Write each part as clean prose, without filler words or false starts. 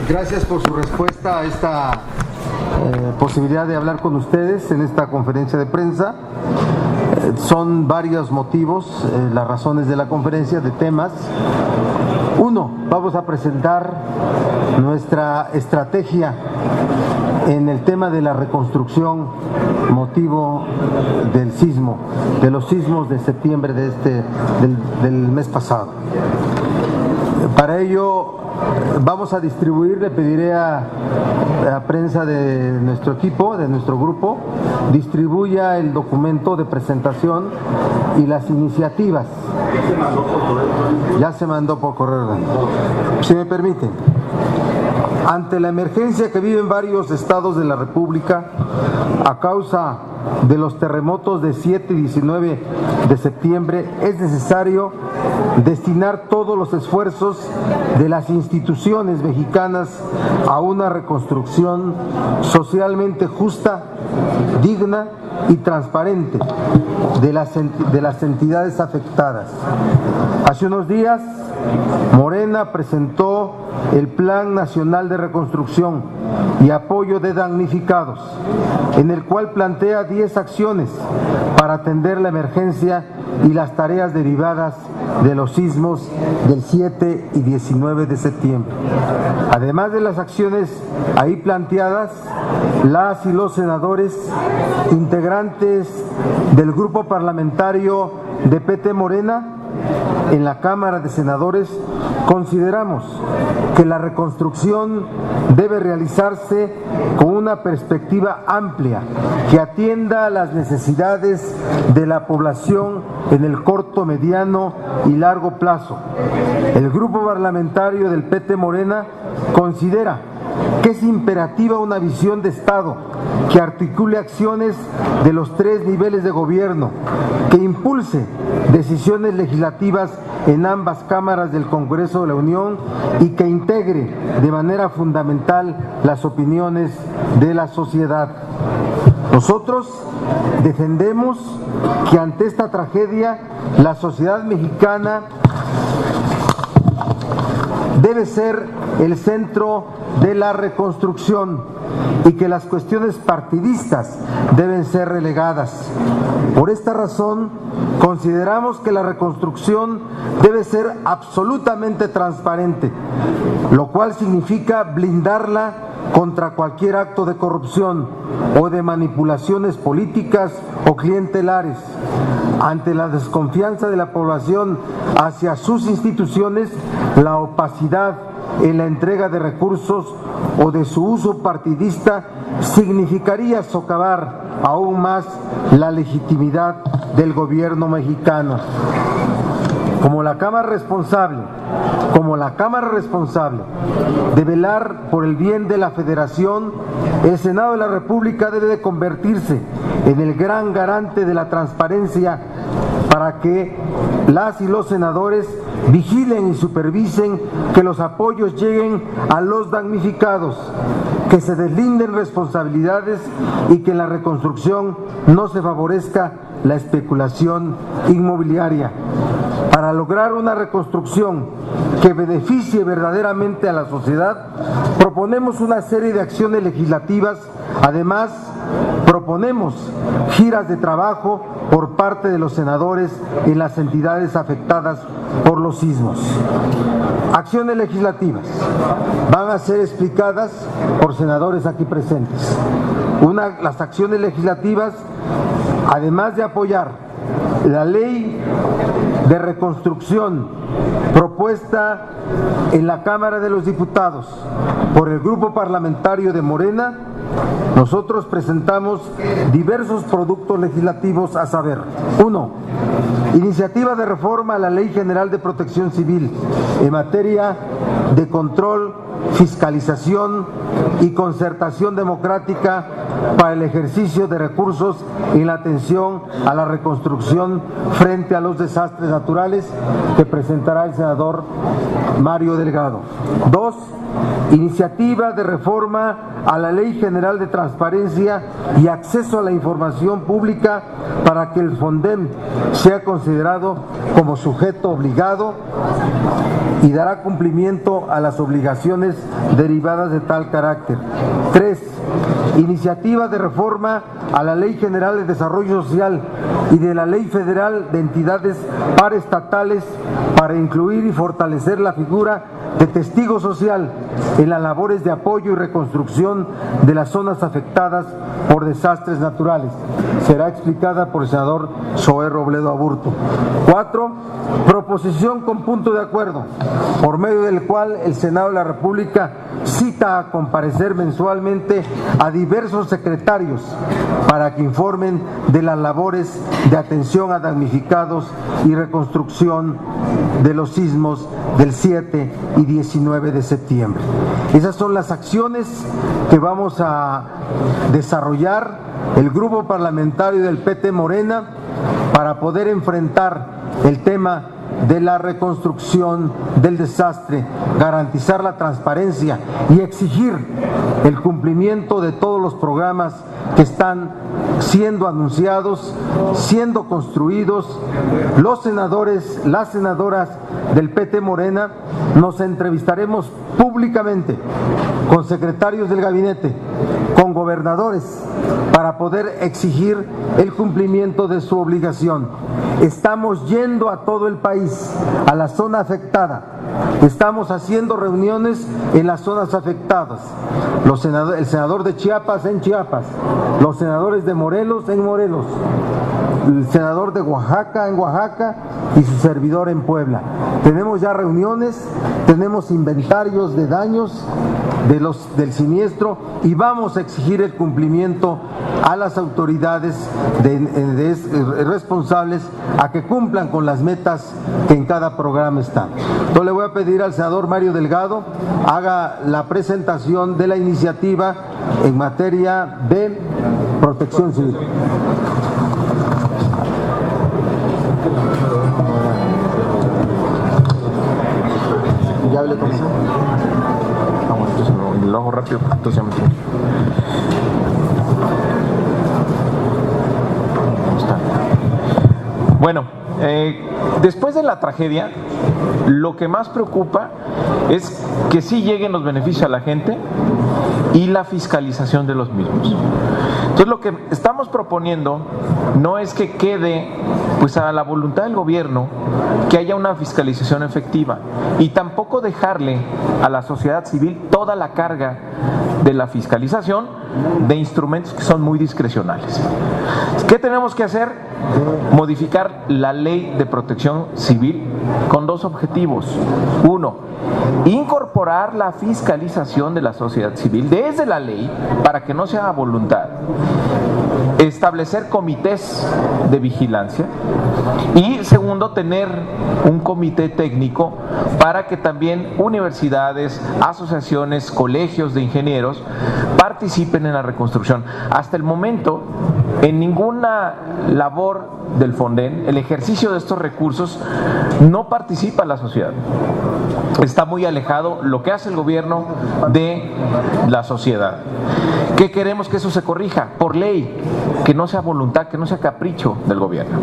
Gracias por su respuesta a esta posibilidad de hablar con ustedes en esta conferencia de prensa. Son varios motivos, las razones de la conferencia, de temas. Uno, vamos a presentar nuestra estrategia en el tema de la reconstrucción, motivo del sismo, de los sismos de septiembre del mes pasado. Para ello vamos a distribuir, le pediré a prensa de nuestro equipo, de nuestro grupo, distribuya el documento de presentación y las iniciativas. Ya se mandó por correo. Si me permiten. Ante la emergencia que viven varios estados de la República a causa de los terremotos de 7 y 19 de septiembre, es necesario destinar todos los esfuerzos de las instituciones mexicanas a una reconstrucción socialmente justa, digna y transparente de las entidades afectadas. Hace unos días, Morena presentó el Plan Nacional de Reconstrucción y Apoyo de Damnificados, en el cual plantea 10 acciones para atender la emergencia y las tareas derivadas de los sismos del 7 y 19 de septiembre. Además de las acciones ahí planteadas, las y los senadores integrantes del grupo parlamentario de PT Morena en la Cámara de Senadores consideramos que la reconstrucción debe realizarse con una perspectiva amplia que atienda a las necesidades de la población en el corto, mediano y largo plazo. El grupo parlamentario del PT Morena considera que es imperativa una visión de Estado que articule acciones de los 3 niveles de gobierno, que impulse decisiones legislativas en ambas cámaras del Congreso de la Unión y que integre de manera fundamental las opiniones de la sociedad. Nosotros defendemos que ante esta tragedia la sociedad mexicana debe ser el centro de la reconstrucción y que las cuestiones partidistas deben ser relegadas. Por esta razón, consideramos que la reconstrucción debe ser absolutamente transparente, lo cual significa blindarla contra cualquier acto de corrupción o de manipulaciones políticas o clientelares. Ante la desconfianza de la población hacia sus instituciones, la opacidad en la entrega de recursos o de su uso partidista significaría socavar aún más la legitimidad del gobierno mexicano. Como la Cámara responsable de velar por el bien de la Federación, el Senado de la República debe de convertirse en el gran garante de la transparencia para que las y los senadores vigilen y supervisen que los apoyos lleguen a los damnificados, que se deslinden responsabilidades y que en la reconstrucción no se favorezca la especulación inmobiliaria. Para lograr una reconstrucción que beneficie verdaderamente a la sociedad, proponemos una serie de acciones legislativas. Además, proponemos giras de trabajo por parte de los senadores en las entidades afectadas por los sismos. Acciones legislativas van a ser explicadas por senadores aquí presentes. Las acciones legislativas, además de apoyar la ley de reconstrucción propuesta en la Cámara de los Diputados por el grupo parlamentario de Morena, nosotros presentamos diversos productos legislativos, a saber: 1. Iniciativa de reforma a la Ley General de Protección Civil en materia de control, fiscalización y concertación democrática para el ejercicio de recursos en la atención a la reconstrucción frente a los desastres naturales que presentará el senador Mario Delgado. 2. Iniciativa de reforma a la Ley General de Transparencia y Acceso a la Información Pública para que el FONDEM sea considerado como sujeto obligado y dará cumplimiento a las obligaciones derivadas de tal carácter. 3. Iniciativa de reforma a la Ley General de Desarrollo Social y de la Ley Federal de Entidades Paraestatales para incluir y fortalecer la figura de testigo social en las labores de apoyo y reconstrucción de las zonas afectadas por desastres naturales. Será explicada por el senador Zoé Robledo Aburto. 4. Proposición con punto de acuerdo, por medio del cual el Senado de la República cita a comparecer mensualmente a diversos secretarios para que informen de las labores de atención a damnificados y reconstrucción de los sismos del 7 y 19 de septiembre. Esas son las acciones que vamos a desarrollar el grupo parlamentario del PT Morena para poder enfrentar el tema de la reconstrucción del desastre, garantizar la transparencia y exigir el cumplimiento de todos los programas que están siendo anunciados, siendo construidos. Los senadores, las senadoras del PT Morena nos entrevistaremos públicamente con secretarios del gabinete, con gobernadores, para poder exigir el cumplimiento de su obligación. Estamos yendo a todo el país, a la zona afectada. Estamos haciendo reuniones en las zonas afectadas. El senador de Chiapas en Chiapas, los senadores de Morelos en Morelos, el senador de Oaxaca en Oaxaca y su servidor en Puebla. Tenemos ya reuniones, tenemos inventarios de daños del siniestro y vamos a exigir el cumplimiento a las autoridades responsables a que cumplan con las metas que en cada programa están. Entonces le voy a pedir al senador Mario Delgado haga la presentación de la iniciativa en materia de protección civil. ¿Ya hablé con eso? Vamos, entonces lo hago rápido, entonces ya me tengo. Bueno, después de la tragedia, lo que más preocupa es que sí lleguen los beneficios a la gente y la fiscalización de los mismos. Entonces lo que estamos proponiendo no es que quede pues a la voluntad del gobierno que haya una fiscalización efectiva y tampoco dejarle a la sociedad civil toda la carga de la fiscalización de instrumentos que son muy discrecionales. ¿Qué tenemos que hacer? Modificar la Ley de Protección Civil con dos objetivos. Uno, incorporar la fiscalización de la sociedad civil desde la ley para que no sea a voluntad. Establecer comités de vigilancia y segundo, tener un comité técnico para que también universidades, asociaciones, colegios de ingenieros participen en la reconstrucción. Hasta el momento, en ninguna labor del FONDEM, el ejercicio de estos recursos, no participa la sociedad. Está muy alejado lo que hace el gobierno de la sociedad. ¿Qué queremos? Que eso se corrija por ley, que no sea voluntad, que no sea capricho del gobierno.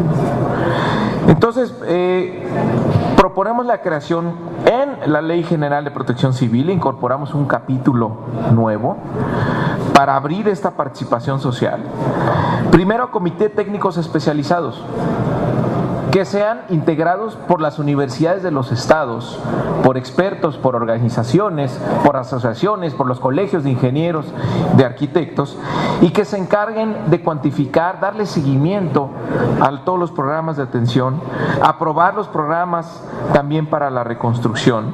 Entonces, proponemos la creación en la Ley General de Protección Civil, incorporamos un capítulo nuevo para abrir esta participación social. Primero, comité técnicos especializados, que sean integrados por las universidades de los estados, por expertos, por organizaciones, por asociaciones, por los colegios de ingenieros, de arquitectos, y que se encarguen de cuantificar, darle seguimiento a todos los programas de atención, aprobar los programas también para la reconstrucción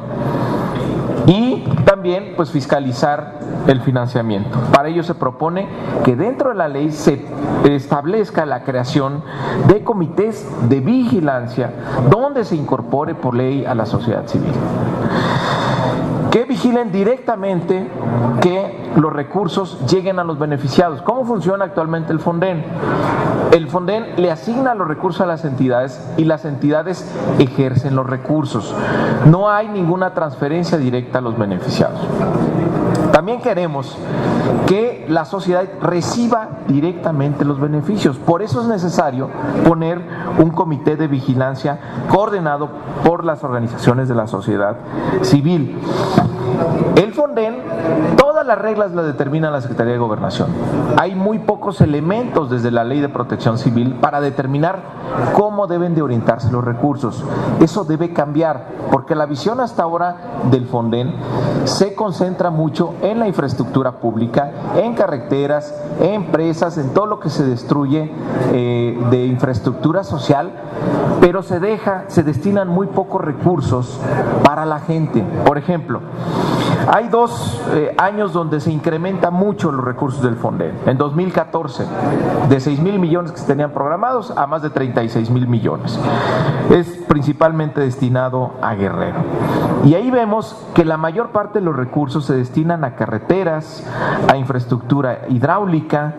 y también pues fiscalizar el financiamiento. Para ello se propone que dentro de la ley se establezca la creación de comités de vigilancia donde se incorpore por ley a la sociedad civil, que vigilen directamente que los recursos lleguen a los beneficiados. ¿Cómo funciona actualmente el Fonden? El Fonden le asigna los recursos a las entidades y las entidades ejercen los recursos. No hay ninguna transferencia directa a los beneficiados. También queremos que la sociedad reciba directamente los beneficios. Por eso es necesario poner un comité de vigilancia coordinado por las organizaciones de la sociedad civil. El Fonden, todas las reglas las determina la Secretaría de Gobernación. Hay muy pocos elementos desde la Ley de Protección Civil para determinar cómo deben de orientarse los recursos. Eso debe cambiar, porque la visión hasta ahora del Fonden se concentra mucho en la infraestructura pública, en carreteras, en empresas, en todo lo que se destruye de infraestructura social, pero se destinan muy pocos recursos para la gente. Por ejemplo, hay 2 años donde se incrementa mucho los recursos del Fonden. En 2014, de 6,000 millones que se tenían programados a más de 36,000 millones. Es principalmente destinado a Guerrero. Y ahí vemos que la mayor parte de los recursos se destinan a carreteras, a infraestructura hidráulica,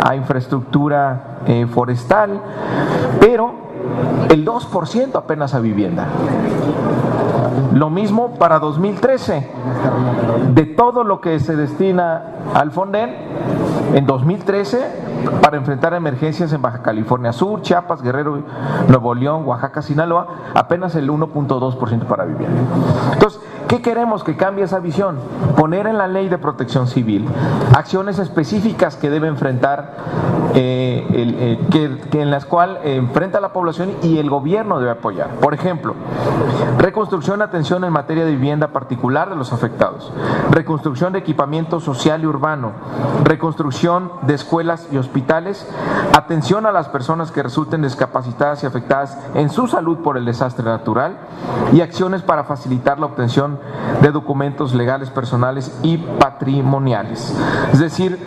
a infraestructura forestal, pero el 2% apenas a vivienda. Lo mismo para 2013. De todo lo que se destina al Fonden, en 2013, para enfrentar emergencias en Baja California Sur, Chiapas, Guerrero, Nuevo León, Oaxaca, Sinaloa, apenas el 1.2% para vivienda. Entonces, ¿qué queremos? Que cambie esa visión. Poner en la Ley de Protección Civil acciones específicas que debe enfrentar, en las cuales enfrenta la población y el gobierno debe apoyar. Por ejemplo, reconstrucción y atención en materia de vivienda particular de los afectados, reconstrucción de equipamiento social y urbano, reconstrucción de escuelas y hospitales, atención a las personas que resulten discapacitadas y afectadas en su salud por el desastre natural y acciones para facilitar la obtención de documentos legales personales y patrimoniales. Es decir,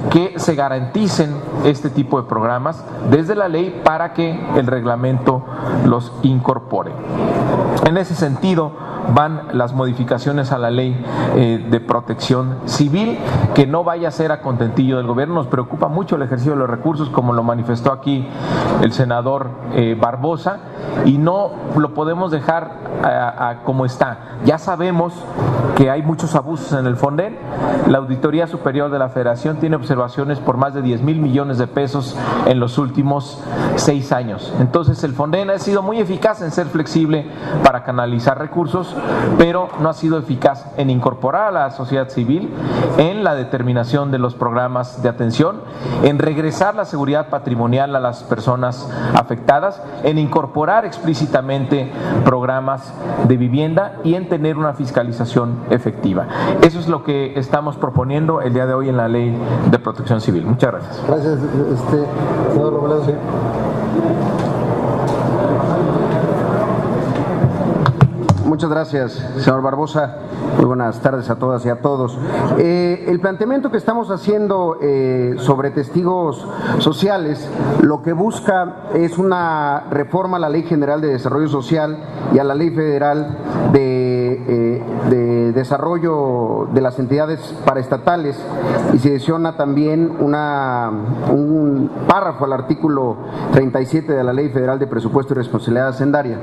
que se garanticen este tipo de programas desde la ley para que el reglamento los incorpore. En ese sentido van las modificaciones a la ley de protección civil, que no vaya a ser a contentillo del gobierno. Nos preocupa mucho el ejercicio de los recursos, como lo manifestó aquí el senador Barbosa, y no lo podemos dejar como está. Ya sabemos que hay muchos abusos en el Fonden. La Auditoría Superior de la Federación tiene observaciones por más de 10,000 millones de pesos en los últimos 6 años. Entonces el Fonden ha sido muy eficaz en ser flexible para canalizar recursos, pero no ha sido eficaz en incorporar a la sociedad civil en la determinación de los programas de atención, en regresar la seguridad patrimonial a las personas afectadas, en incorporar explícitamente programas de vivienda y en tener una fiscalización efectiva. Eso es lo que estamos proponiendo el día de hoy en la Ley de Protección Civil. Muchas gracias. Gracias, señor Robledo. Sí. Muchas gracias, señor Barbosa. Muy buenas tardes a todas y a todos. El planteamiento que estamos haciendo sobre testigos sociales, lo que busca es una reforma a la Ley General de Desarrollo Social y a la Ley Federal de Desarrollo de las Entidades Paraestatales, y se adiciona también un párrafo al artículo 37 de la Ley Federal de Presupuesto y Responsabilidad Hacendaria.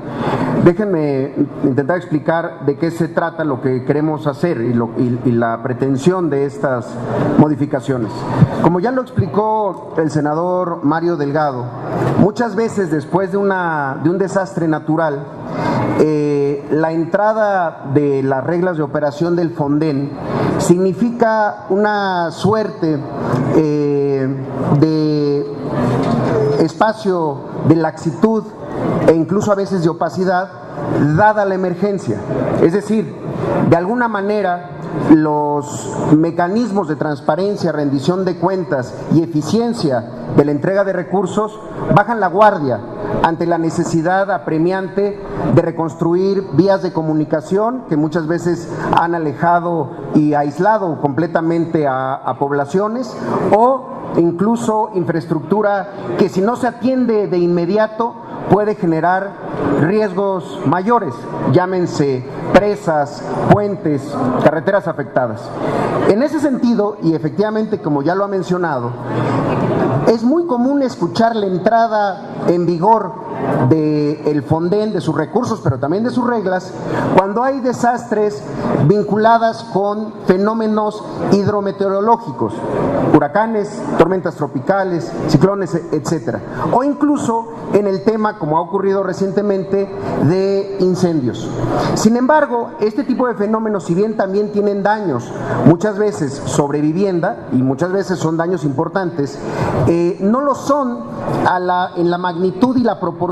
Déjenme intentar explicar de qué se trata lo que queremos hacer y la pretensión de estas modificaciones. Como ya lo explicó el senador Mario Delgado, muchas veces después de un desastre natural, la entrada de las reglas de operación del Fonden significa una suerte de espacio de laxitud e incluso a veces de opacidad, dada la emergencia. Es decir, de alguna manera los mecanismos de transparencia, rendición de cuentas y eficiencia de la entrega de recursos bajan la guardia ante la necesidad apremiante de reconstruir vías de comunicación que muchas veces han alejado y aislado completamente a poblaciones, o incluso infraestructura que, si no se atiende de inmediato, puede generar riesgos mayores, llámense presas, puentes, carreteras afectadas. En ese sentido, y efectivamente como ya lo ha mencionado, es muy común escuchar la entrada en vigor del Fonden, de sus recursos, pero también de sus reglas, cuando hay desastres vinculadas con fenómenos hidrometeorológicos, huracanes, tormentas tropicales, ciclones, etcétera, o incluso en el tema, como ha ocurrido recientemente, de incendios. Sin embargo, este tipo de fenómenos, si bien también tienen daños, muchas veces sobre vivienda, y muchas veces son daños importantes, no lo son en la magnitud y la proporción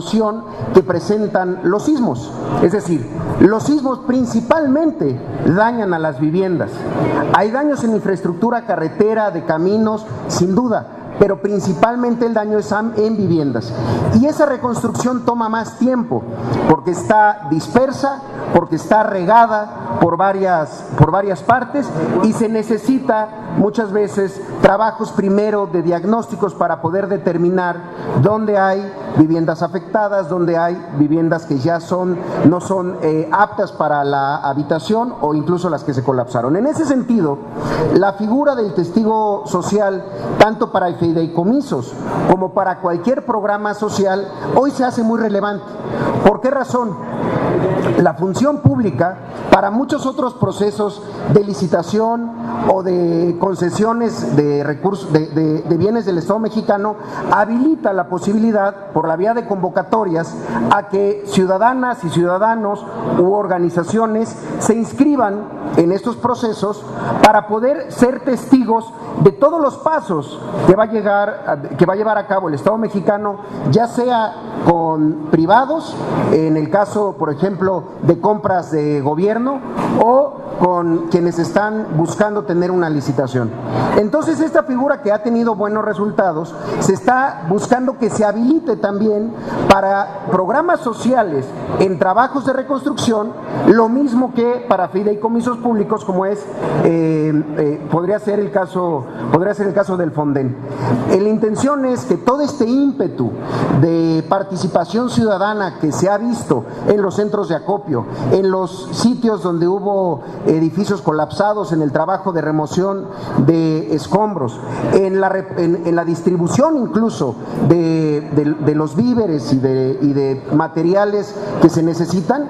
que presentan los sismos. Es decir, los sismos principalmente dañan a las viviendas. Hay daños en infraestructura, carretera, de caminos, sin duda, pero principalmente el daño es en viviendas. Y esa reconstrucción toma más tiempo, porque está dispersa, porque está regada por varias partes, y se necesita muchas veces trabajos primero de diagnósticos para poder determinar dónde hay viviendas afectadas, dónde hay viviendas que ya no son aptas para la habitación, o incluso las que se colapsaron. En ese sentido, la figura del testigo social, tanto para el fideicomisos como para cualquier programa social, hoy se hace muy relevante. ¿Por qué razón? La función pública, para muchos otros procesos de licitación o de concesiones de recursos de bienes del Estado mexicano, habilita la posibilidad, por la vía de convocatorias, a que ciudadanas y ciudadanos u organizaciones se inscriban en estos procesos para poder ser testigos de todos los pasos que va a llevar a cabo el Estado mexicano, ya sea con privados, en el caso, por ejemplo, de compras de gobierno, o con quienes están buscando tener una licitación. Entonces, esta figura, que ha tenido buenos resultados, se está buscando que se habilite también para programas sociales en trabajos de reconstrucción, lo mismo que para fideicomisos públicos, como podría ser el caso del Fonden. La intención es que todo este ímpetu de participación ciudadana que se ha visto en los centros de acopio, en los sitios donde hubo edificios colapsados, en el trabajo de remoción de escombros, en la distribución incluso de los víveres y de materiales que se necesitan,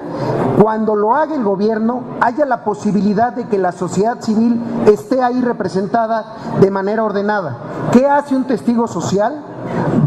cuando lo haga el gobierno, haya la posibilidad de que la sociedad civil esté ahí representada de manera ordenada. ¿Qué hace un testigo social?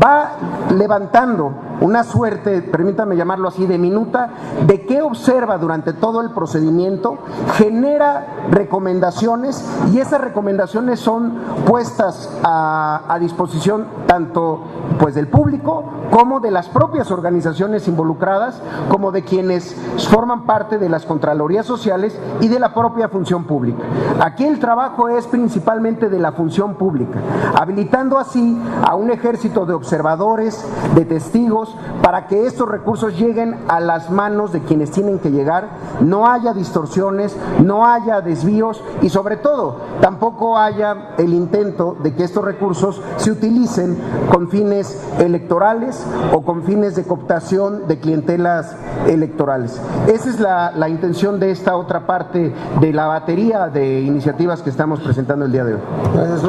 Va levantando una suerte, permítame llamarlo así, de minuta, de qué observa durante todo el procedimiento, genera recomendaciones, y esas recomendaciones son puestas a disposición tanto pues del público como de las propias organizaciones involucradas, como de quienes forman parte de las contralorías sociales y de la propia función pública. Aquí el trabajo es principalmente de la función pública, habilitando así a un ejército de observadores, de testigos, para que estos recursos lleguen a las manos de quienes tienen que llegar, no haya distorsiones, no haya desvíos, y sobre todo tampoco haya el intento de que estos recursos se utilicen con fines electorales o con fines de cooptación de clientelas electorales. Esa es la intención de esta otra parte de la batería de iniciativas que estamos presentando el día de hoy. Gracias,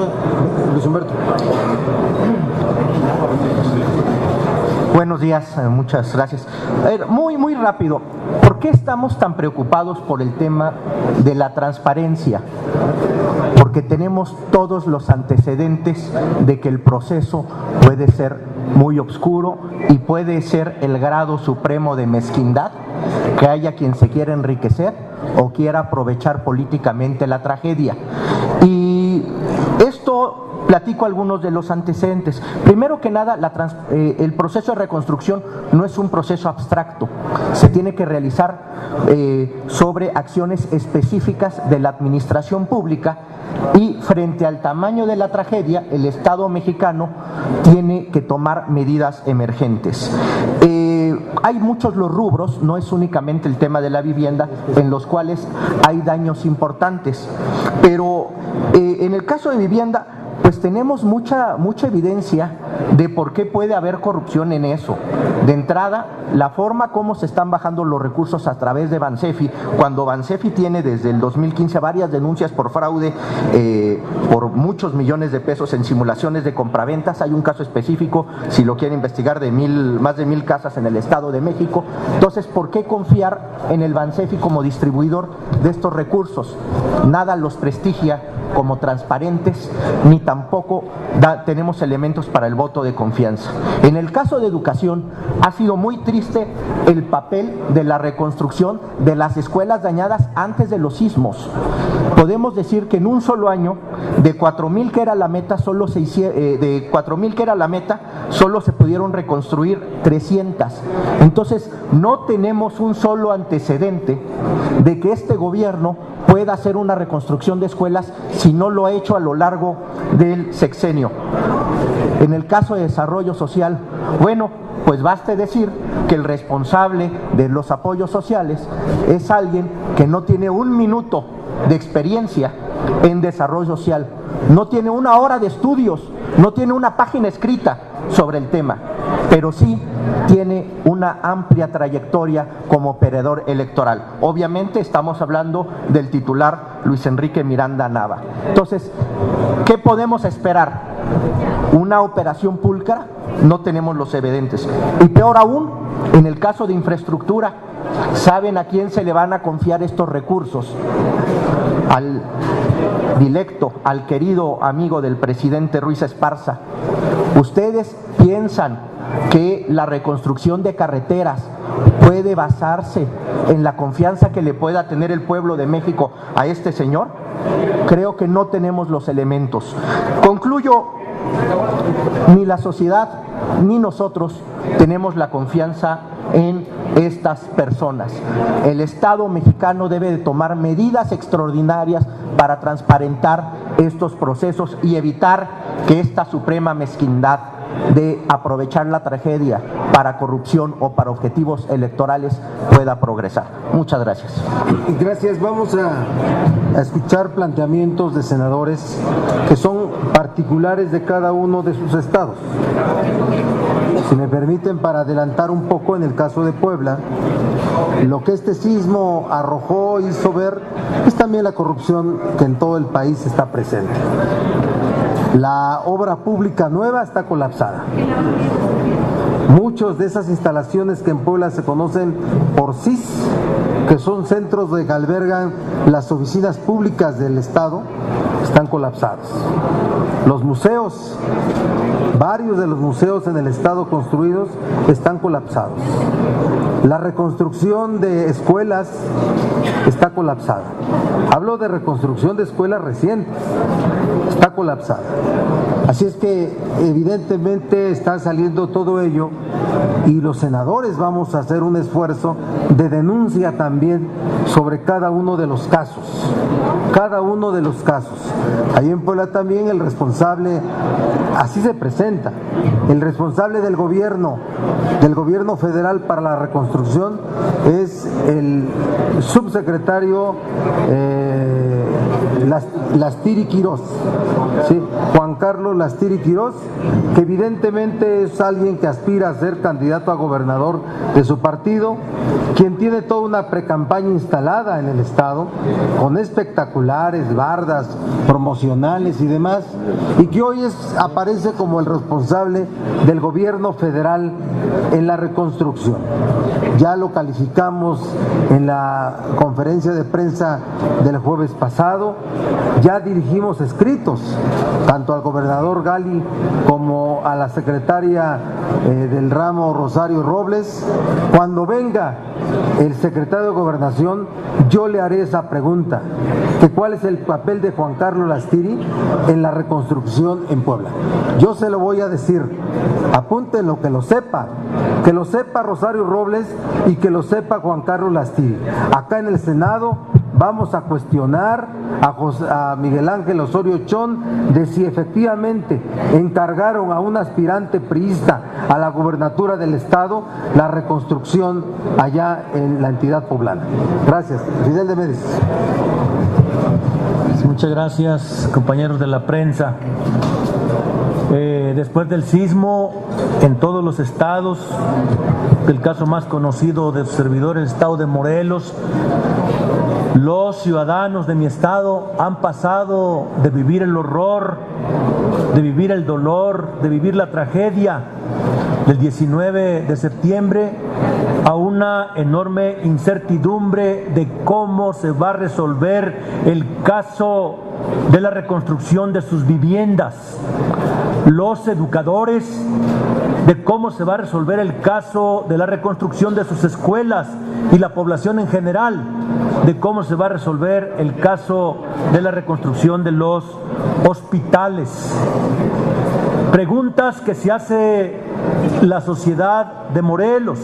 Luis Humberto. Buenos días, muchas gracias. Muy rápido, ¿por qué estamos tan preocupados por el tema de la transparencia? Porque tenemos todos los antecedentes de que el proceso puede ser muy oscuro y puede ser el grado supremo de mezquindad, que haya quien se quiera enriquecer o quiera aprovechar políticamente la tragedia. Y esto... Platico algunos de los antecedentes. Primero que nada, el proceso de reconstrucción no es un proceso abstracto. Se tiene que realizar sobre acciones específicas de la administración pública, y frente al tamaño de la tragedia, el Estado mexicano tiene que tomar medidas emergentes. Hay muchos los rubros, no es únicamente el tema de la vivienda, en los cuales hay daños importantes, pero en el caso de vivienda, pues tenemos mucha evidencia de por qué puede haber corrupción en eso. De entrada, la forma como se están bajando los recursos a través de Bansefi, cuando Bansefi tiene desde el 2015 varias denuncias por fraude por muchos millones de pesos en simulaciones de compraventas. Hay un caso específico, si lo quieren investigar, de más de 1,000 casas en el Estado de México. Entonces, ¿por qué confiar en el Bansefi como distribuidor de estos recursos? Nada los prestigia como transparentes, ni tampoco tenemos elementos para el voto de confianza. En el caso de educación, ha sido muy triste el papel de la reconstrucción de las escuelas dañadas antes de los sismos. Podemos decir que en un solo año, de 4,000 que era la meta, solo se pudieron reconstruir 300. Entonces, no tenemos un solo antecedente de que este gobierno pueda hacer una reconstrucción de escuelas si no lo ha hecho a lo largo del sexenio. En el caso de desarrollo social, bueno, pues baste decir que el responsable de los apoyos sociales es alguien que no tiene un minuto de experiencia en desarrollo social, no tiene una hora de estudios, no tiene una página escrita sobre el tema, pero sí tiene una amplia trayectoria como operador electoral. Obviamente estamos hablando del titular Luis Enrique Miranda Nava. Entonces, ¿qué podemos esperar? ¿Una operación pulcra? No tenemos los evidentes. Y peor aún, en el caso de infraestructura, ¿saben a quién se le van a confiar estos recursos? Al directo, al querido amigo del presidente Ruiz Esparza. ¿Ustedes piensan que la reconstrucción de carreteras puede basarse en la confianza que le pueda tener el pueblo de México a este señor? Creo que no tenemos los elementos. Concluyo, ni la sociedad ni nosotros tenemos la confianza en estas personas. El Estado mexicano debe de tomar medidas extraordinarias para transparentar estos procesos y evitar que esta suprema mezquindad de aprovechar la tragedia para corrupción o para objetivos electorales pueda progresar. Muchas gracias. Gracias. Vamos a escuchar planteamientos de senadores que son particulares de cada uno de sus estados. Si me permiten, para adelantar un poco, en el caso de Puebla, lo que este sismo arrojó, hizo ver, es también la corrupción que en todo el país está presente. La obra pública nueva está colapsada. Muchas de esas instalaciones que en Puebla se conocen por CIS, que son centros que albergan las oficinas públicas del Estado, están colapsados. Los museos, varios de los museos en el Estado construidos están colapsados. La reconstrucción de escuelas está colapsada. Hablo de reconstrucción de escuelas recientes, está colapsada. Así es que evidentemente está saliendo todo ello y los senadores vamos a hacer un esfuerzo de denuncia también sobre cada uno de los casos. Cada uno de los casos. Ahí en Puebla también el responsable, así se presenta, el responsable del gobierno federal para la reconstrucción es el subsecretario Lastiri Quirós, ¿sí? Juan Carlos Lastiri Quirós, que evidentemente es alguien que aspira a ser candidato a gobernador de su partido, quien tiene toda una precampaña instalada en el Estado, con espectaculares bardas promocionales y demás, y que hoy aparece como el responsable del gobierno federal en la reconstrucción. Ya lo calificamos en la conferencia de prensa del jueves pasado, ya dirigimos escritos tanto al gobernador Gali como a la secretaria del ramo Rosario Robles. Cuando venga el secretario de Gobernación, yo le haré esa pregunta, que cuál es el papel de Juan Carlos Lastiri en la reconstrucción en Puebla. Yo se lo voy a decir, apúntenlo, que lo sepa Rosario Robles y que lo sepa Juan Carlos Lastiri. Acá en el Senado vamos a cuestionar a Miguel Ángel Osorio Chong de si efectivamente encargaron a un aspirante priista a la gubernatura del Estado la reconstrucción allá en la entidad poblana. Gracias. Fidel de Médicis. Muchas gracias, compañeros de la prensa. Después del sismo en todos los estados, el caso más conocido de servidor en el estado de Morelos, los ciudadanos de mi estado han pasado de vivir el horror, de vivir el dolor, de vivir la tragedia del 19 de septiembre a una enorme incertidumbre de cómo se va a resolver el caso de la reconstrucción de sus viviendas. Los educadores, de cómo se va a resolver el caso de la reconstrucción de sus escuelas, y la población en general, de cómo se va a resolver el caso de la reconstrucción de los hospitales. Preguntas que se hace la sociedad de Morelos.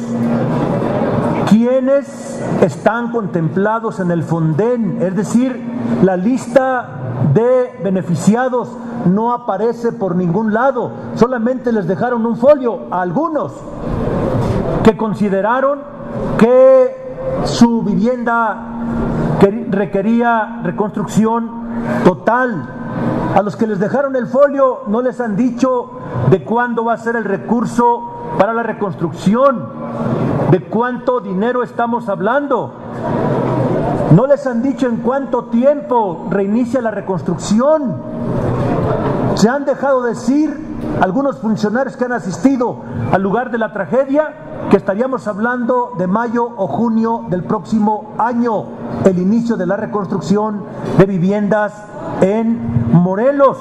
¿Quiénes están contemplados en el Fonden? Es decir, la lista de beneficiados no aparece por ningún lado, solamente les dejaron un folio a algunos que consideraron que su vivienda requería reconstrucción total. A los que les dejaron el folio no les han dicho de cuándo va a ser el recurso para la reconstrucción, de cuánto dinero estamos hablando. No les han dicho en cuánto tiempo reinicia la reconstrucción. Se han dejado decir algunos funcionarios que han asistido al lugar de la tragedia que estaríamos hablando de mayo o junio del próximo año, el inicio de la reconstrucción de viviendas en Morelos.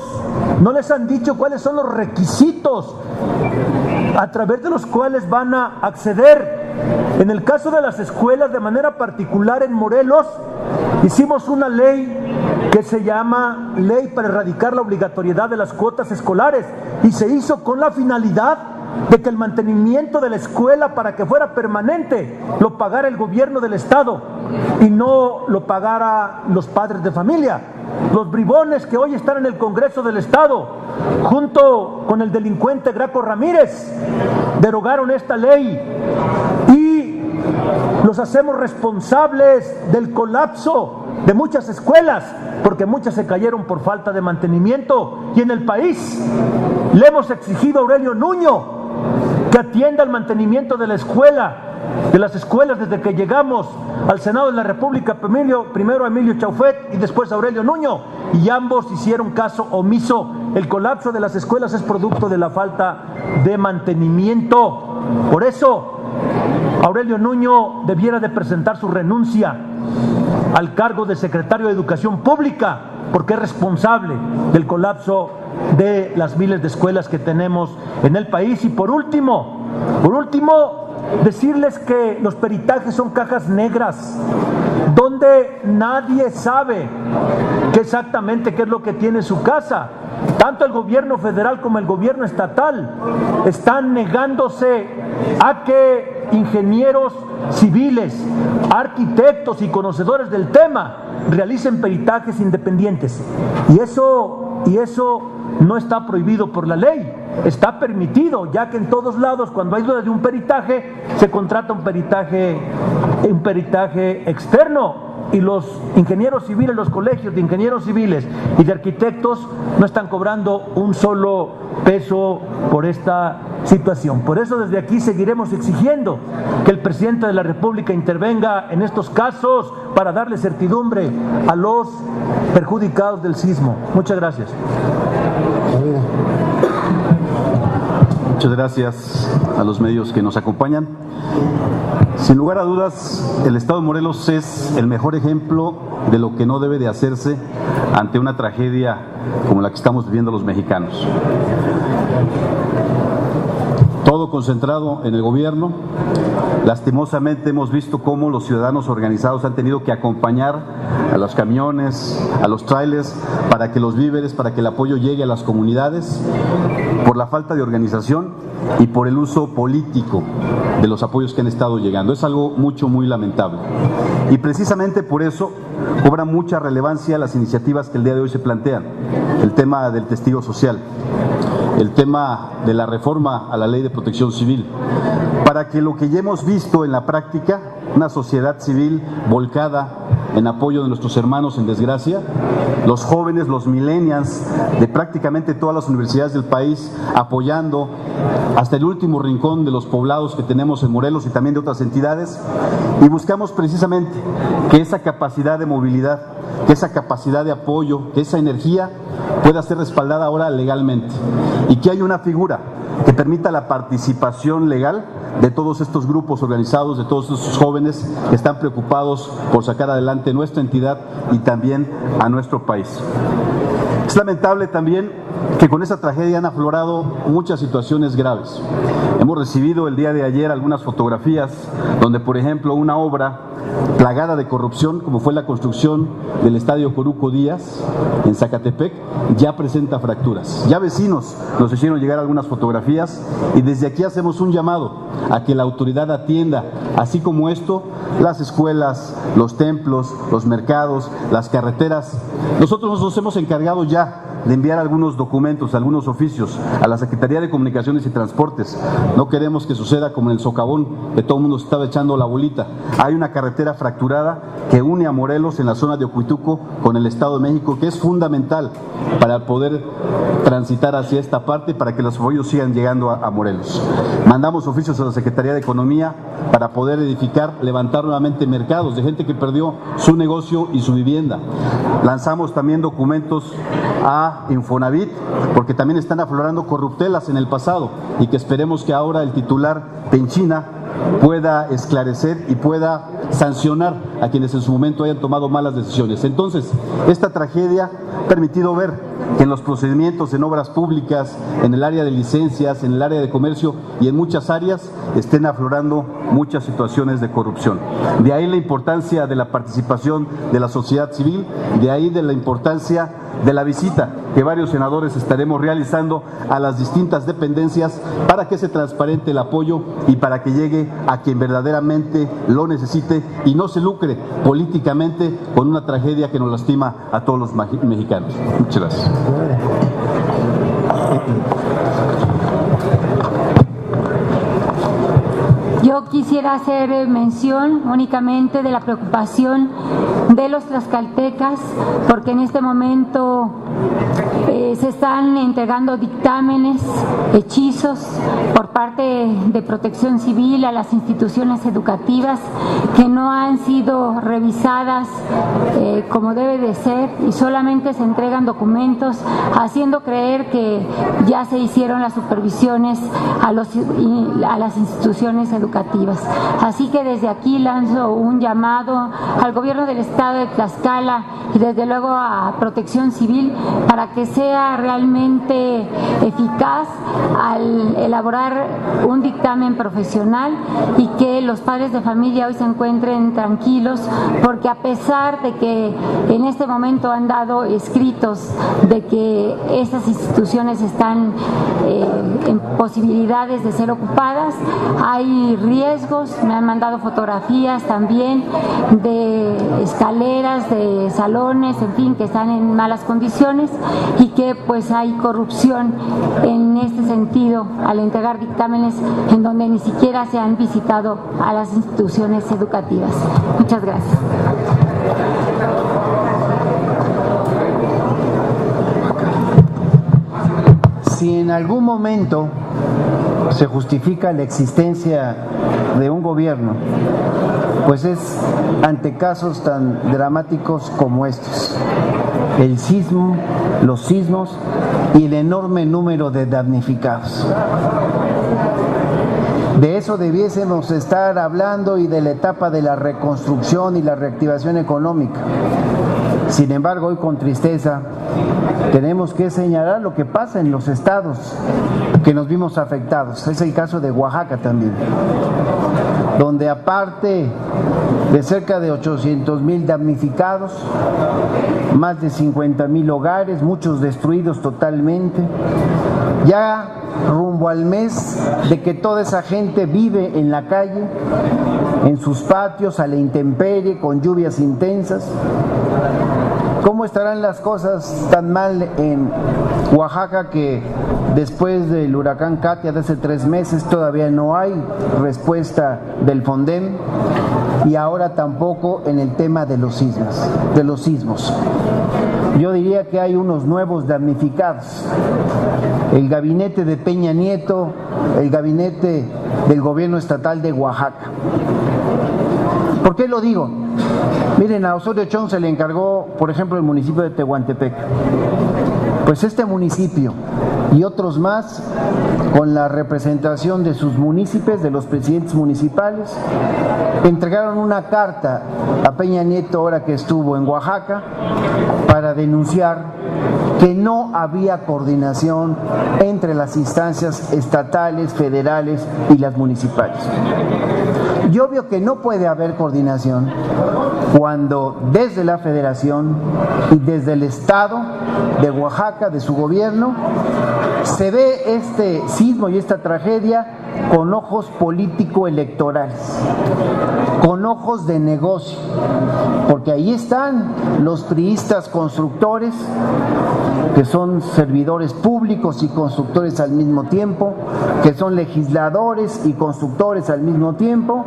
No les han dicho cuáles son los requisitos a través de los cuales van a acceder. En el caso de las escuelas, de manera particular en Morelos, hicimos una ley que se llama Ley para erradicar la obligatoriedad de las cuotas escolares, y se hizo con la finalidad de que el mantenimiento de la escuela, para que fuera permanente, lo pagara el gobierno del estado y no lo pagara los padres de familia. Los bribones que hoy están en el Congreso del Estado, junto con el delincuente Graco Ramírez, derogaron esta ley y los hacemos responsables del colapso de muchas escuelas, porque muchas se cayeron por falta de mantenimiento. Y en el país le hemos exigido a Aurelio Nuño que atienda el mantenimiento de la escuela, de las escuelas desde que llegamos al Senado de la República, primero a Emilio Chaufet y después a Aurelio Nuño, y ambos hicieron caso omiso. El colapso de las escuelas es producto de la falta de mantenimiento. Por eso Aurelio Nuño debiera de presentar su renuncia al cargo de secretario de Educación Pública, porque es responsable del colapso de las miles de escuelas que tenemos en el país. Y por último, decirles que los peritajes son cajas negras, donde nadie sabe exactamente qué es lo que tiene su casa. Tanto el gobierno federal como el gobierno estatal están negándose a que ingenieros civiles, arquitectos y conocedores del tema realicen peritajes independientes. Y eso no está prohibido por la ley, está permitido, ya que en todos lados, cuando hay duda de un peritaje, se contrata un peritaje externo. Y los ingenieros civiles, los colegios de ingenieros civiles y de arquitectos no están cobrando un solo peso por esta situación. Por eso desde aquí seguiremos exigiendo que el presidente de la República intervenga en estos casos para darle certidumbre a los perjudicados del sismo. Muchas gracias. Muchas gracias a los medios que nos acompañan. Sin lugar a dudas, el Estado de Morelos es el mejor ejemplo de lo que no debe de hacerse ante una tragedia como la que estamos viviendo los mexicanos. Todo concentrado en el gobierno. Lastimosamente hemos visto cómo los ciudadanos organizados han tenido que acompañar a los camiones, a los trailers, para que los víveres, para que el apoyo llegue a las comunidades, por la falta de organización y por el uso político de los apoyos que han estado llegando. Es algo muy lamentable. Y precisamente por eso cobran mucha relevancia las iniciativas que el día de hoy se plantean. El tema del testigo social, el tema de la reforma a la Ley de Protección Civil, para que lo que ya hemos visto en la práctica, una sociedad civil volcada en apoyo de nuestros hermanos en desgracia, los jóvenes, los millennials de prácticamente todas las universidades del país apoyando hasta el último rincón de los poblados que tenemos en Morelos y también de otras entidades, y buscamos precisamente que esa capacidad de movilidad, que esa capacidad de apoyo, que esa energía pueda ser respaldada ahora legalmente y que haya una figura que permita la participación legal de todos estos grupos organizados, de todos estos jóvenes que están preocupados por sacar adelante nuestra entidad y también a nuestro país. Es lamentable también que con esta tragedia han aflorado muchas situaciones graves. Hemos recibido el día de ayer algunas fotografías donde, por ejemplo, una obra plagada de corrupción, como fue la construcción del Estadio Coruco Díaz en Zacatepec, ya presenta fracturas. Ya vecinos nos hicieron llegar algunas fotografías y desde aquí hacemos un llamado a que la autoridad atienda, así como esto, las escuelas, los templos, los mercados, las carreteras. Nosotros nos hemos encargado ya de enviar algunos documentos, algunos oficios a la Secretaría de Comunicaciones y Transportes. No queremos que suceda como en el socavón, que todo el mundo se estaba echando la bolita. Hay una carretera fracturada que une a Morelos en la zona de Ocuituco con el Estado de México, que es fundamental para poder transitar hacia esta parte, para que los apoyos sigan llegando a Morelos. Mandamos oficios a la Secretaría de Economía para poder edificar, levantar nuevamente mercados de gente que perdió su negocio y su vivienda. Lanzamos también documentos a Infonavit, porque también están aflorando corruptelas en el pasado y que esperemos que ahora el titular Penchina pueda esclarecer y pueda sancionar a quienes en su momento hayan tomado malas decisiones. Entonces, esta tragedia ha permitido ver que en los procedimientos en obras públicas, en el área de licencias, en el área de comercio y en muchas áreas estén aflorando muchas situaciones de corrupción. De ahí la importancia de la participación de la sociedad civil, de ahí de la importancia de la visita que varios senadores estaremos realizando a las distintas dependencias para que se transparente el apoyo y para que llegue a quien verdaderamente lo necesite y no se lucre políticamente con una tragedia que nos lastima a todos los mexicanos. Muchas gracias. Yo quisiera hacer mención únicamente de la preocupación de los tlaxcaltecas, porque en este momento se están entregando dictámenes, hechizos por parte de Protección Civil a las instituciones educativas que no han sido revisadas como debe de ser, y solamente se entregan documentos haciendo creer que ya se hicieron las supervisiones a las instituciones educativas. Así que desde aquí lanzo un llamado al gobierno del estado de Tlaxcala y desde luego a Protección Civil para que sea realmente eficaz al elaborar un dictamen profesional y que los padres de familia hoy se encuentren tranquilos, porque a pesar de que en este momento han dado escritos de que estas instituciones están en posibilidades de ser ocupadas, hay riesgos. Me han mandado fotografías también de escaleras, de salones, en fin, que están en malas condiciones y que pues hay corrupción en este sentido al entregar dictámenes en donde ni siquiera se han visitado a las instituciones educativas. Muchas gracias. Si en algún momento se justifica la existencia de un gobierno, pues es ante casos tan dramáticos como estos: el sismo, los sismos y el enorme número de damnificados. De eso debiésemos estar hablando y de la etapa de la reconstrucción y la reactivación económica. Sin embargo, hoy con tristeza tenemos que señalar lo que pasa en los estados que nos vimos afectados. Es el caso de Oaxaca también, donde aparte de cerca de 800,000 damnificados, más de 50,000 hogares, muchos destruidos totalmente, ya rumbo al mes de que toda esa gente vive en la calle, en sus patios, a la intemperie, con lluvias intensas. ¿Cómo estarán las cosas tan mal en Oaxaca que después del huracán Katia de hace 3 meses todavía no hay respuesta del Fonden? y ahora tampoco en el tema de los sismos. Yo diría que hay unos nuevos damnificados. El gabinete de Peña Nieto, el gabinete del gobierno estatal de Oaxaca. ¿Por qué lo digo? Miren, a Osorio Chong se le encargó, por ejemplo, el municipio de Tehuantepec. Pues este municipio y otros más, con la representación de sus municipios, de los presidentes municipales, entregaron una carta a Peña Nieto ahora que estuvo en Oaxaca para denunciar que no había coordinación entre las instancias estatales, federales y las municipales. Y obvio que no puede haber coordinación cuando desde la Federación y desde el Estado de Oaxaca, de su gobierno, se ve este sismo y esta tragedia con ojos político-electorales, con ojos de negocio, porque ahí están los priistas constructores, que son servidores públicos y constructores al mismo tiempo, que son legisladores y constructores al mismo tiempo,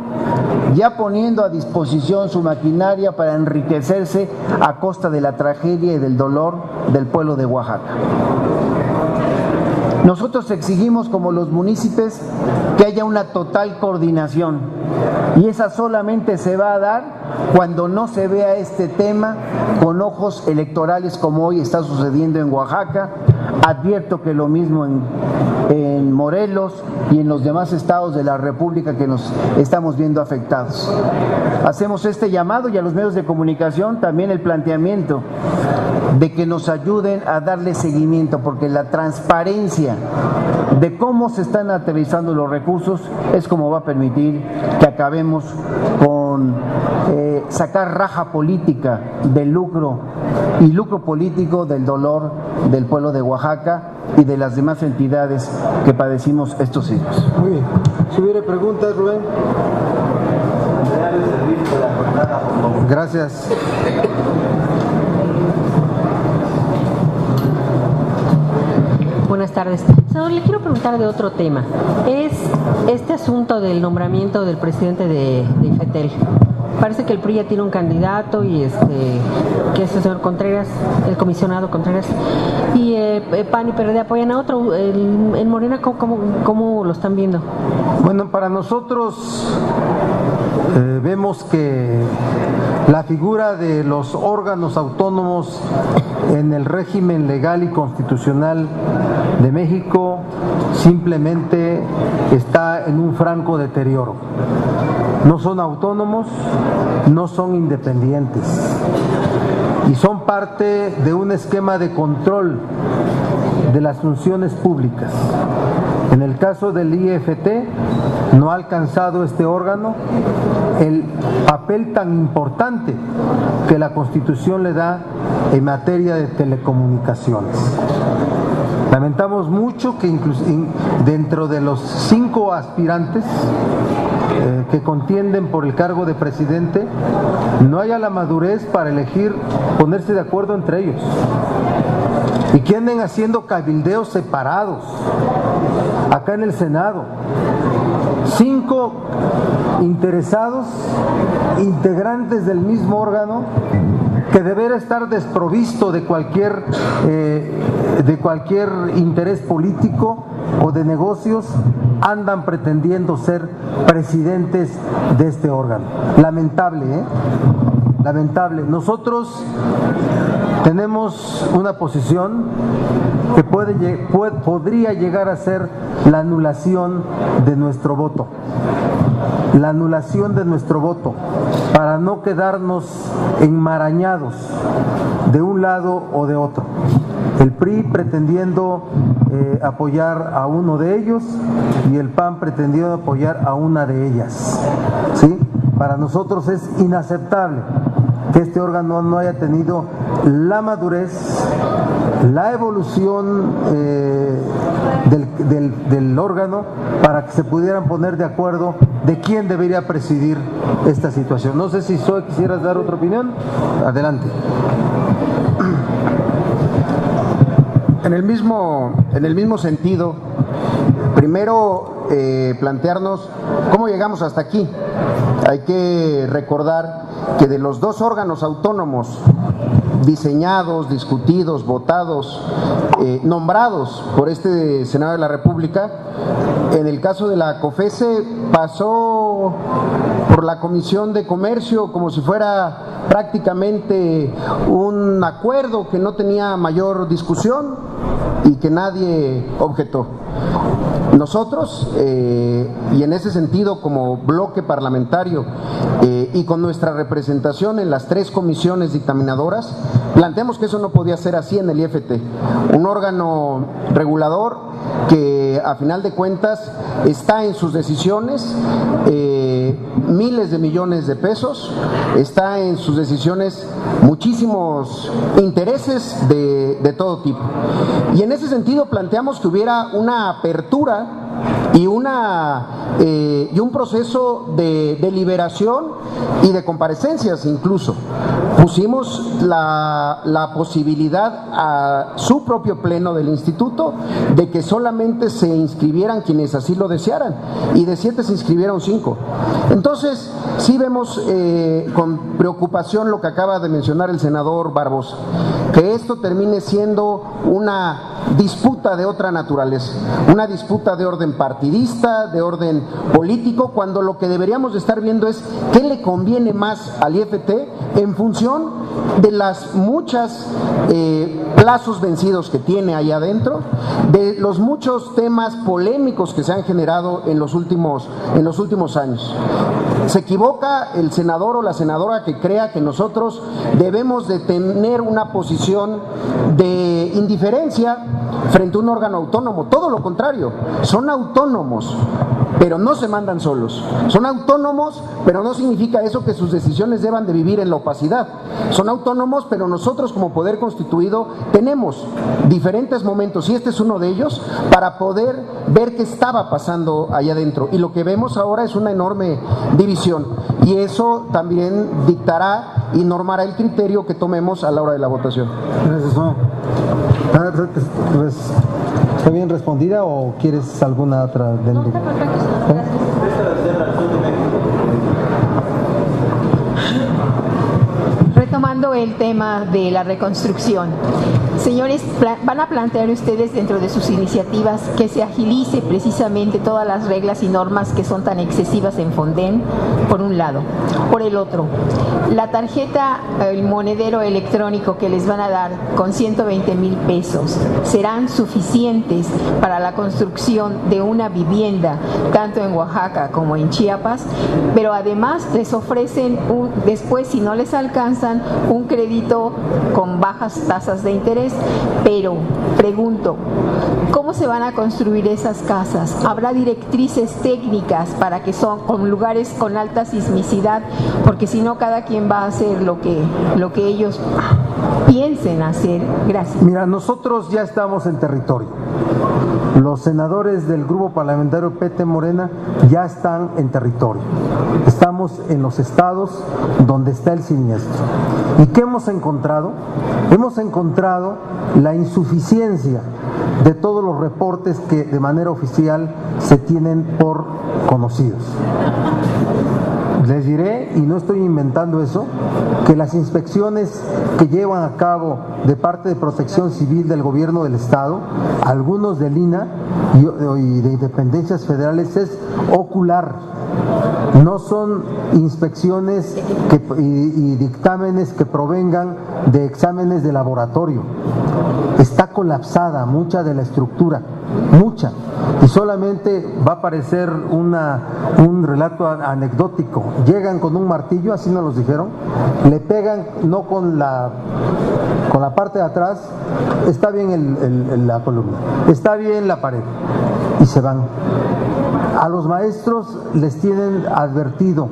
ya poniendo a disposición su maquinaria para enriquecerse a costa de la tragedia y del dolor del pueblo de Oaxaca. Nosotros exigimos, como los municipios, que haya una total coordinación, y esa solamente se va a dar cuando no se vea este tema con ojos electorales, como hoy está sucediendo en Oaxaca. Advierto que lo mismo en Morelos y en los demás estados de la República que nos estamos viendo afectados. Hacemos este llamado, y a los medios de comunicación también el planteamiento de que nos ayuden a darle seguimiento, porque la transparencia de cómo se están aterrizando los recursos es como va a permitir que acabemos con sacar raja política del lucro y lucro político del dolor del pueblo de Oaxaca y de las demás entidades que padecimos estos sismos. Muy bien. Si hubiera preguntas, Rubén. Gracias. Buenas tardes. Senador, le quiero preguntar de otro tema. Es este asunto del nombramiento del presidente de IFETEL. Parece que el PRI ya tiene un candidato, y que es el señor Contreras, el comisionado Contreras, y PAN y PRD apoyan a otro. En Morena, ¿cómo lo están viendo? Bueno, para nosotros vemos que la figura de los órganos autónomos en el régimen legal y constitucional de México simplemente está en un franco deterioro. No son autónomos, no son independientes, y son parte de un esquema de control de las funciones públicas. En el caso del IFT, no ha alcanzado este órgano el papel tan importante que la Constitución le da en materia de telecomunicaciones. Lamentamos mucho que incluso dentro de los 5 aspirantes que contienden por el cargo de presidente, no haya la madurez para elegir, ponerse de acuerdo entre ellos, y que anden haciendo cabildeos separados acá en el Senado. 5 interesados, integrantes del mismo órgano, que deberá estar desprovisto de cualquier interés político o de negocios, andan pretendiendo ser presidentes de este órgano. Lamentable, lamentable. Nosotros tenemos una posición que podría llegar a ser la anulación de nuestro voto. La anulación de nuestro voto, para no quedarnos enmarañados de un lado o de otro. El PRI pretendiendo apoyar a uno de ellos y el PAN pretendiendo apoyar a una de ellas. ¿Sí? Para nosotros es inaceptable que este órgano no haya tenido la madurez, la evolución del órgano para que se pudieran poner de acuerdo de quién debería presidir esta situación. No sé si Zoe quisieras dar otra opinión. Adelante. En el mismo sentido, Primero, plantearnos cómo llegamos hasta aquí. Hay que recordar que de los 2 órganos autónomos diseñados, discutidos, votados, nombrados por este Senado de la República, en el caso de la COFESE pasó por la Comisión de Comercio como si fuera prácticamente un acuerdo que no tenía mayor discusión y que nadie objetó. Nosotros, y en ese sentido como bloque parlamentario y con nuestra representación en las 3 comisiones dictaminadoras, planteamos que eso no podía ser así en el IFT, un órgano regulador que a final de cuentas está en sus decisiones miles de millones de pesos, está en sus decisiones muchísimos intereses de todo tipo. Y en ese sentido planteamos que hubiera una apertura y un proceso de deliberación y de comparecencias incluso. Pusimos la posibilidad a su propio pleno del instituto de que solamente se inscribieran quienes así lo desearan, y de 7 se inscribieron 5. Entonces, sí vemos con preocupación lo que acaba de mencionar el senador Barbosa, que esto termine siendo una disputa de otra naturaleza, una disputa de orden partidista, de orden político, cuando lo que deberíamos de estar viendo es qué le conviene más al IFT en función de las muchas plazos vencidos que tiene ahí adentro, de los muchos temas polémicos que se han generado en los últimos años. Se equivoca el senador o la senadora que crea que nosotros debemos de tener una posición de indiferencia frente a un órgano autónomo. Todo lo contrario, son autónomos, pero no se mandan solos. Son autónomos, pero no significa eso que sus decisiones deban de vivir en la opacidad. Son autónomos, pero nosotros como poder constituido tenemos diferentes momentos, y este es uno de ellos, para poder ver qué estaba pasando allá adentro. Y lo que vemos ahora es una enorme división, y eso también dictará y normará el criterio que tomemos a la hora de la votación. Gracias, Juan. ¿Está bien respondida o quieres alguna otra? Retomando el tema de la reconstrucción, señores, ¿van a plantear ustedes dentro de sus iniciativas que se agilice precisamente todas las reglas y normas que son tan excesivas en Fonden, por un lado? Por el otro, la tarjeta, el monedero electrónico que les van a dar con 120,000 pesos, ¿serán suficientes para la construcción de una vivienda, tanto en Oaxaca como en Chiapas? Pero además les ofrecen, después si no les alcanzan, un crédito con bajas tasas de interés. Pero pregunto, ¿cómo se van a construir esas casas? ¿Habrá directrices técnicas para que son con lugares con alta sismicidad? Porque si no, cada quien va a hacer lo que ellos piensen hacer. Gracias. Mira, nosotros ya estamos en territorio. Los senadores del grupo parlamentario PT Morena ya están en territorio. Estamos en los estados donde está el siniestro. ¿Y qué hemos encontrado? Hemos encontrado la insuficiencia de todos los reportes que de manera oficial se tienen por conocidos. Les diré, y no estoy inventando eso, que las inspecciones que llevan a cabo de parte de Protección Civil del Gobierno del Estado, algunos del INAH y de dependencias federales, es ocular. No son inspecciones y dictámenes que provengan de exámenes de laboratorio. Está colapsada mucha de la estructura, mucha. Y solamente va a parecer un relato anecdótico. Llegan con un martillo, así nos los dijeron, le pegan no con la parte de atrás, está bien la columna, está bien la pared, y se van. A los maestros les tienen advertido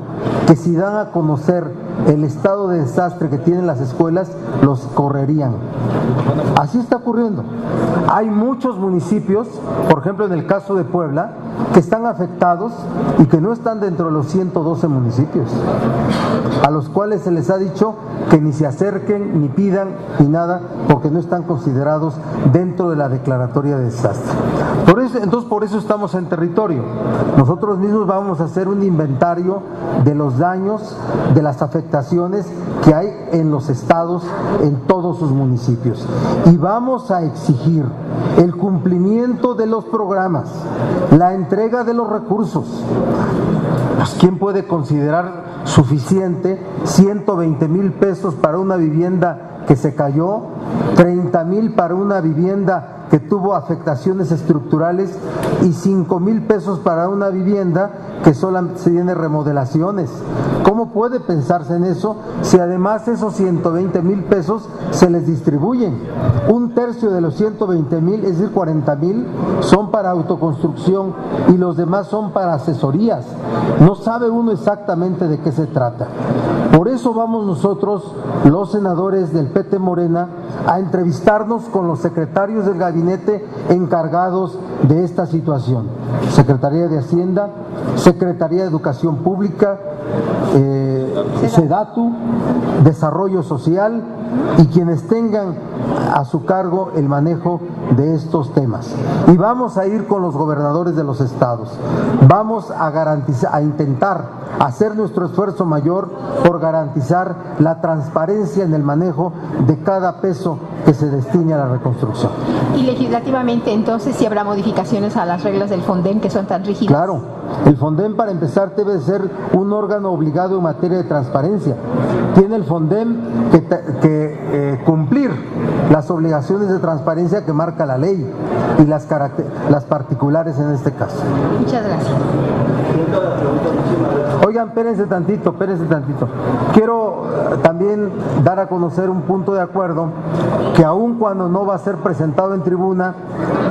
que si dan a conocer el estado de desastre que tienen las escuelas, los correrían. Así está ocurriendo. Hay muchos municipios, por ejemplo en el caso de Puebla, que están afectados y que no están dentro de los 112 municipios, a los cuales se les ha dicho que ni se acerquen, ni pidan, ni nada, porque no están considerados dentro de la declaratoria de desastre. Por eso estamos en territorio. Nosotros mismos vamos a hacer un inventario de los daños, de las afectaciones que hay en los estados, en todos sus municipios. Y vamos a exigir el cumplimiento de los programas, la entrega de los recursos. Pues, ¿quién puede considerar suficiente 120,000 pesos para una vivienda que se cayó, 30,000 para una vivienda que tuvo afectaciones estructurales y 5,000 pesos para una vivienda que solamente tiene remodelaciones? ¿Cómo puede pensarse en eso si además esos 120,000 pesos se les distribuyen? Un tercio de los 120,000, es decir, 40,000, son para autoconstrucción y los demás son para asesorías. No sabe uno exactamente de qué se trata. Por eso vamos nosotros, los senadores del PT Morena, a entrevistarnos con los secretarios del gabinete encargados de esta situación. Secretaría de Hacienda, Secretaría de Educación Pública, SEDATU, Desarrollo Social y quienes tengan a su cargo el manejo de estos temas. Y vamos a ir con los gobernadores de los estados. Vamos a garantizar, a intentar hacer nuestro esfuerzo mayor por garantizar la transparencia en el manejo de cada peso que se destine a la reconstrucción. Y legislativamente, entonces, ¿sí habrá modificaciones a las reglas del FONDEM que son tan rígidas? Claro, el FONDEM, para empezar, debe de ser un órgano obligado en materia de transparencia. Tiene el FONDEM que cumplir las obligaciones de transparencia que marca la ley y las particulares en este caso. Muchas gracias. Oigan, espérense tantito. Quiero también dar a conocer un punto de acuerdo que aun cuando no va a ser presentado en tribuna,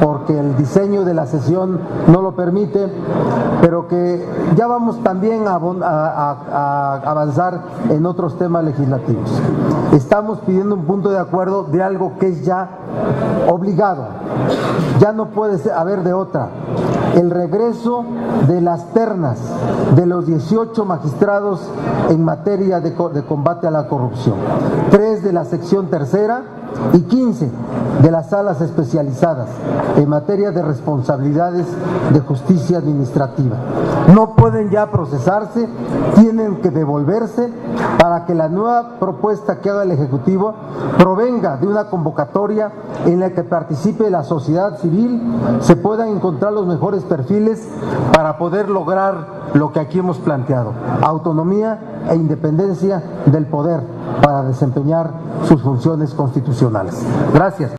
porque el diseño de la sesión no lo permite, pero que ya vamos también a avanzar en otros temas legislativos. Estamos pidiendo un punto de acuerdo de algo que es ya obligado, ya no puede haber de otra: el regreso de las ternas de los 18 magistrados en materia de combate a la corrupción, 3 de la sección tercera y 15 de las salas especializadas en materia de responsabilidades de justicia administrativa. No pueden ya procesarse, tienen que devolverse para que la nueva propuesta que haga el Ejecutivo provenga de una convocatoria en la que participe la sociedad civil, se puedan encontrar los mejores perfiles para poder lograr lo que aquí hemos planteado: autonomía e independencia del poder para desempeñar sus funciones constitucionales. Gracias.